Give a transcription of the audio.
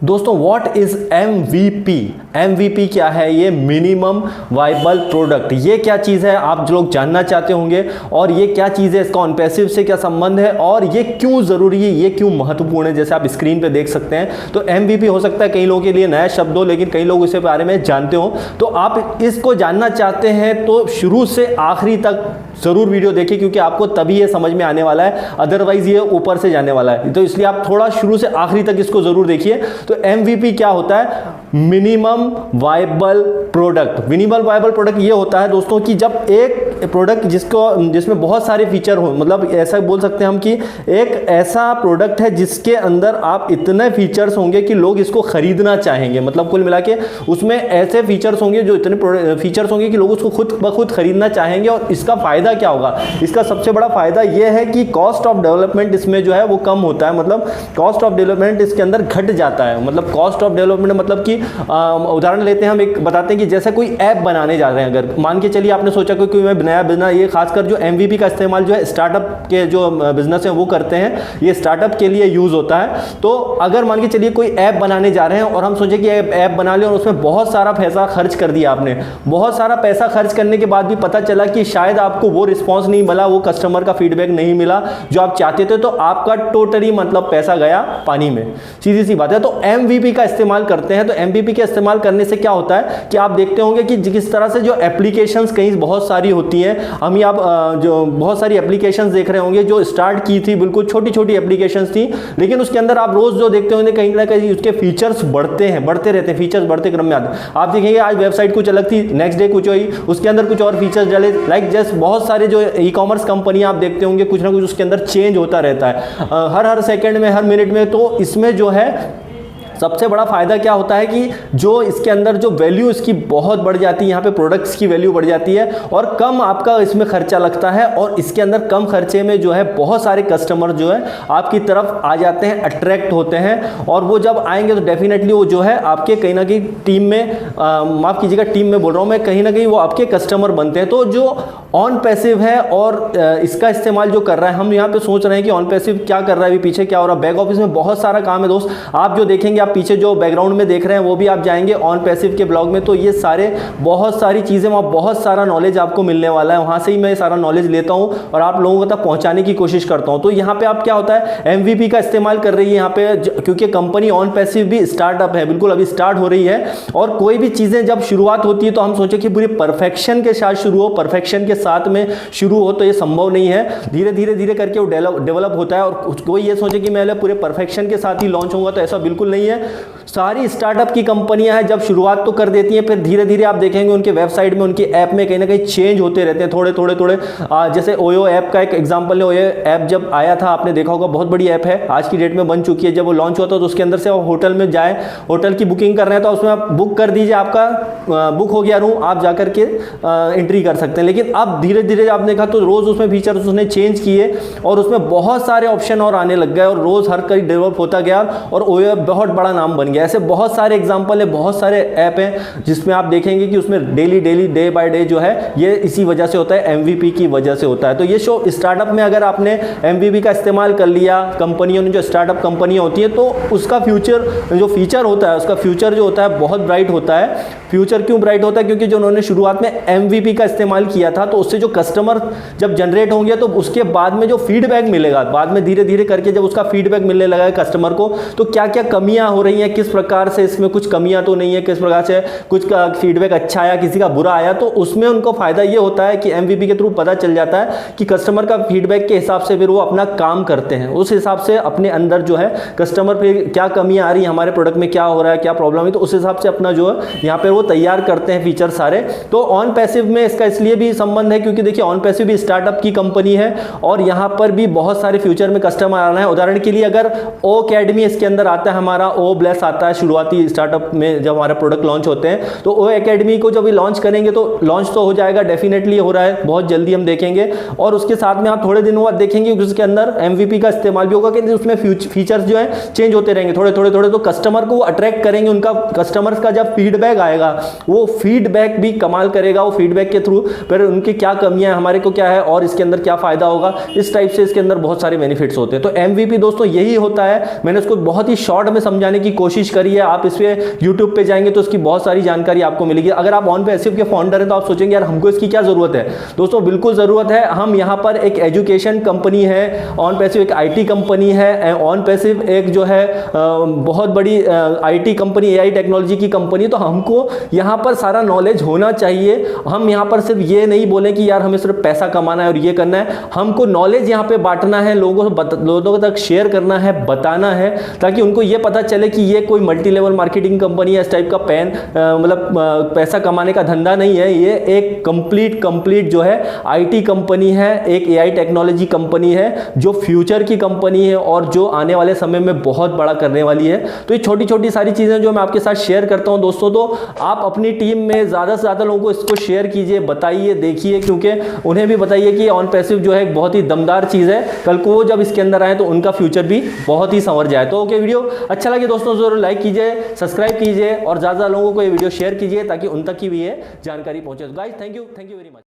दोस्तों what is MVP? MVP क्या है? ये मिनिमम वाइबल प्रोडक्ट। ये क्या चीज़ है आप लोग जानना चाहते होंगे, और ये क्या चीज़ है, इसका ऑन पैसिव से क्या संबंध है और ये क्यों ज़रूरी है, ये क्यों महत्वपूर्ण है। जैसे आप स्क्रीन पे देख सकते हैं, तो MVP हो सकता है कई लोगों के लिए नया शब्द हो, लेकिन कई लोग इसके बारे में जानते हो। तो आप इसको जानना चाहते हैं तो शुरू से आखिरी तक ज़रूर वीडियो देखिए, क्योंकि आपको तभी ये समझ में आने वाला है, अदरवाइज ये ऊपर से जाने वाला है। तो इसलिए आप थोड़ा शुरू से आखिरी तक इसको ज़रूर देखिए। तो MVP क्या होता है? Minimum viable product. Minimum viable product ये होता है दोस्तों कि जब एक प्रोडक्ट जिसमें बहुत सारे फीचर हो, मतलब ऐसा बोल सकते हैं हम कि एक ऐसा प्रोडक्ट है जिसके अंदर आप इतने फीचर्स होंगे कि लोग इसको खरीदना चाहेंगे। मतलब कुल मिला के उसमें ऐसे फीचर्स होंगे, जो इतने फीचर्स होंगे कि लोग उसको खुद ब खुद खरीदना चाहेंगे। और इसका फायदा क्या होगा? इसका सबसे बड़ा फायदा यह है कि कॉस्ट ऑफ डेवलपमेंट इसमें जो है वो कम होता है। मतलब कॉस्ट ऑफ डेवलपमेंट इसके अंदर घट जाता है। मतलब कॉस्ट ऑफ डेवलपमेंट मतलब कि उदाहरण लेते हैं, हम एक बताते हैं कि जैसे कोई ऐप बनाने जा रहे हैं, अगर मान के चलिए आपने सोचा कोई मैं नया बिजनेस, ये खासकर जो MVP का इस्तेमाल जो है स्टार्टअप के जो बिजनेस है वो करते हैं, ये स्टार्टअप के लिए यूज होता है। तो अगर मान के चलिए कोई ऐप बनाने जा रहे हैं और हम सोचे कि ऐप बना लें, और उसमें बहुत सारा पैसा खर्च कर दिया आपने, बहुत सारा पैसा खर्च करने के बाद भी पता चला कि शायद आपको वो रिस्पॉन्स नहीं मिला, वो कस्टमर का फीडबैक नहीं मिला जो आप चाहते थे, तो आपका टोटली मतलब पैसा गया पानी में। सीधी सी बात है। तो MVP का इस्तेमाल करते हैं। तो MVP के इस्तेमाल करने से क्या होता है कि आप देखते होंगे कि जिस तरह से जो एप्लीकेशंस कहीं बहुत सारी होती हैं, हम आप जो बहुत सारी एप्लीकेशंस देख रहे होंगे जो स्टार्ट की थी, बिल्कुल छोटी छोटी एप्लीकेशंस थी, लेकिन उसके अंदर आप रोज जो देखते होंगे कहीं ना कहीं उसके फीचर्स बढ़ते हैं, बढ़ते रहते हैं, फीचर्स बढ़ते क्रम में आते हैं। आप देखेंगे आज वेबसाइट कुछ अलग थी, नेक्स्ट डे कुछ हुई, उसके अंदर कुछ और फीचर्स डाले। लाइक जस्ट बहुत सारे जो ई-कॉमर्स कंपनियां आप देखते होंगे, कुछ ना कुछ उसके अंदर चेंज होता रहता है हर सेकंड में, हर मिनट में। तो इसमें जो है सबसे बड़ा फायदा क्या होता है कि जो इसके अंदर जो वैल्यू इसकी बहुत बढ़ जाती है, यहाँ पे प्रोडक्ट्स की वैल्यू बढ़ जाती है और कम आपका इसमें खर्चा लगता है, और इसके अंदर कम खर्चे में जो है बहुत सारे कस्टमर जो है आपकी तरफ आ जाते हैं, अट्रैक्ट होते हैं। और वो जब आएंगे तो डेफिनेटली वो जो है आपके कहीं ना कहीं टीम में, माफ़ कीजिएगा टीम में बोल रहा हूँ मैं, कहीं ना कहीं वो आपके कस्टमर बनते हैं। तो जो ऑन पैसिव है और इसका इस्तेमाल जो कर रहा है, हम यहाँ पे सोच रहे हैं कि ऑन पैसिव क्या कर रहा है, अभी पीछे क्या हो रहा है, बैक ऑफिस में बहुत सारा काम है दोस्त। आप जो देखेंगे, पीछे जो बैकग्राउंड में देख रहे हैं, वो भी आप जाएंगे ऑन पैसिव के ब्लॉग में, तो ये सारे बहुत सारी चीज़ें, वहाँ बहुत सारा नॉलेज आपको मिलने वाला है। वहाँ से ही मैं सारा नॉलेज लेता हूँ और आप लोगों तक पहुँचाने की कोशिश करता हूँ। तो यहाँ पे आप क्या होता है, MVP का इस्तेमाल कर रही है यहाँ पे, क्योंकि कंपनी ऑन पैसिव भी स्टार्टअप है, बिल्कुल अभी स्टार्ट हो रही है। और कोई भी चीज़ें जब शुरुआत होती है तो हम सोचे कि पूरी परफेक्शन के साथ शुरू हो, परफेक्शन के साथ में शुरू हो, तो ये संभव नहीं है। धीरे धीरे धीरे करके वो डेवलप होता है। और कोई ये सोचे कि मैं पूरे परफेक्शन के साथ ही लॉन्च होगा, तो ऐसा बिल्कुल नहीं है। सारी स्टार्टअप की कंपनियां हैं, जब शुरुआत तो कर देती हैं, फिर धीरे धीरे आप देखेंगे उनके वेबसाइट में, उनकी ऐप में कहीं ना कहीं चेंज होते रहते हैं, थोड़े थोड़े। जैसे ओयो ऐप का एक एग्जांपल है। ओयो ऐप जब आया था, आपने देखा होगा, बहुत बड़ी ऐप है, आज की डेट में बन चुकी है। जब वो लॉन्च हुआ था तो उसके अंदर से होटल में जाए, होटल की बुकिंग कर रहे हैं तो उसमें आप बुक कर दीजिए, आपका बुक हो गया रूम, आप जाकर के एंट्री कर सकते हैं। लेकिन अब धीरे धीरे आपने देखा तो रोज उसमें फीचर्स उसने चेंज किए और उसमें बहुत सारे ऑप्शन और आने लग गए, और रोज हर कहीं डेवलप होता गया और ओयो ऐप बहुत बड़ा नाम बन गया। ऐसे बहुत सारे एग्जांपल है, बहुत सारे ऐप हैं जिसमें आप देखेंगे कि उसमें डेली डे बाय डे जो है ये इसी वजह से होता है, MVP की वजह से होता है। तो ये शो स्टार्टअप में अगर आपने MVP का इस्तेमाल कर लिया, कंपनियों ने, जो स्टार्टअप कंपनियां होती है, तो उसका फ्यूचर जो फीचर होता है, उसका फ्यूचर जो होता है बहुत ब्राइट होता है। फ्यूचर क्यों ब्राइट होता है? क्योंकि जो उन्होंने शुरुआत में MVP का इस्तेमाल किया था, तो उससे जो कस्टमर जब जनरेट होंगे तो उसके बाद में जो फीडबैक मिलेगा, बाद में धीरे धीरे करके जब उसका फीडबैक मिलने लगा है कस्टमर को, तो क्या क्या कमियां हो रही हैं, किस प्रकार से इसमें कुछ कमियां तो नहीं है, किस प्रकार से कुछ का फीडबैक अच्छा आया, किसी का बुरा आया, तो उसमें उनको फायदा ये होता है कि MVP के थ्रू पता चल जाता है कि कस्टमर का फीडबैक के हिसाब से फिर वो अपना काम करते हैं, उस हिसाब से अपने अंदर जो है कस्टमर पे क्या कमियां आ रही है, हमारे प्रोडक्ट में क्या हो रहा है, क्या प्रॉब्लम है, तो उस हिसाब से अपना जो है यहाँ पे वो तैयार करते हैं फीचर सारे। तो ऑन पैसिव में इसका इसलिए भी संबंध है क्योंकि देखिए ऑन पैसिव भी स्टार्टअप की कंपनी है और यहाँ पर भी बहुत सारे फ्यूचर में कस्टमर आ रहे हैं। उदाहरण के लिए अगर ओ अकेडमी इसके अंदर आता है, हमारा ओ ब्लेस आता है शुरुआती स्टार्टअप में, जब हमारे प्रोडक्ट लॉन्च होते हैं, तो ओ अकेडमी को जब लॉन्च करेंगे तो लॉन्च तो हो जाएगा, डेफिनेटली हो रहा है, बहुत जल्दी हम देखेंगे। और उसके साथ में आप थोड़े दिनों बाद देखेंगे कि उसके अंदर MVP का इस्तेमाल भी होगा, कि उसमें फीचर्स जो है चेंज होते रहेंगे थोड़े थोड़े, तो कस्टमर को अट्रैक्ट करेंगे। उनका कस्टमर्स का जब फीडबैक आएगा, वो फीडबैक भी कमाल करेगा, वो फीडबैक के थ्रू फिर उनकी क्या कमियां हैं, हमारे को क्या है और इसके अंदर क्या फायदा होगा, इस टाइप से इसके अंदर बहुत सारे बेनिफिट्स होते हैं। तो MVP दोस्तों यही होता है, मैंने उसको बहुत ही शॉर्ट में समझाने जाने की कोशिश करिए। आप इस पे यूट्यूब पे जाएंगे तो इसकी बहुत सारी जानकारी आपको मिलेगी। अगर आप ऑन पैसिव के फाउंडर हैं तो आप सोचेंगे यार हमको इसकी क्या जरूरत है। दोस्तों बिल्कुल जरूरत है। हम यहाँ पर एक एजुकेशन कंपनी है, ऑन पैसिव एक आईटी कंपनी है, ऑन पैसिव एक जो है बहुत बड़ी आईटी कंपनी, एआई टेक्नोलॉजी की कंपनी। तो हमको यहाँ पर सारा नॉलेज होना चाहिए। हम यहाँ पर सिर्फ ये नहीं बोले कि यार हमें सिर्फ पैसा कमाना है और ये करना है, हमको नॉलेज यहाँ पे बांटना है, लोगों तक शेयर करना है, बताना है, ताकि उनको ये पता चले कि ये कोई मल्टी लेवल मार्केटिंग कंपनी है, इस टाइप का मतलब पैसा कमाने का धंधा नहीं है। ये एक कंप्लीट जो है आईटी कंपनी है, एक एआई टेक्नोलॉजी कंपनी है जो फ्यूचर की कंपनी है और जो आने वाले समय में बहुत बड़ा करने वाली है। तो ये छोटी छोटी सारी चीजें जो मैं आपके साथ शेयर करता हूं दोस्तों, तो आप अपनी टीम में ज्यादा से ज्यादा लोगों को इसको शेयर कीजिए, बताइए, देखिए, क्योंकि उन्हें भी बताइए कि ऑन पैसिव जो है एक बहुत ही दमदार चीज है। कल को वो जब इसके अंदर आए तो उनका फ्यूचर भी बहुत ही संवर जाए। तो ओके, वीडियो अच्छा लगे दोस्तों जरूर लाइक कीजिए, सब्सक्राइब कीजिए और ज्यादा लोगों को ये वीडियो शेयर कीजिए ताकि उन तक की भी ये जानकारी पहुंचे। Guys thank you very much.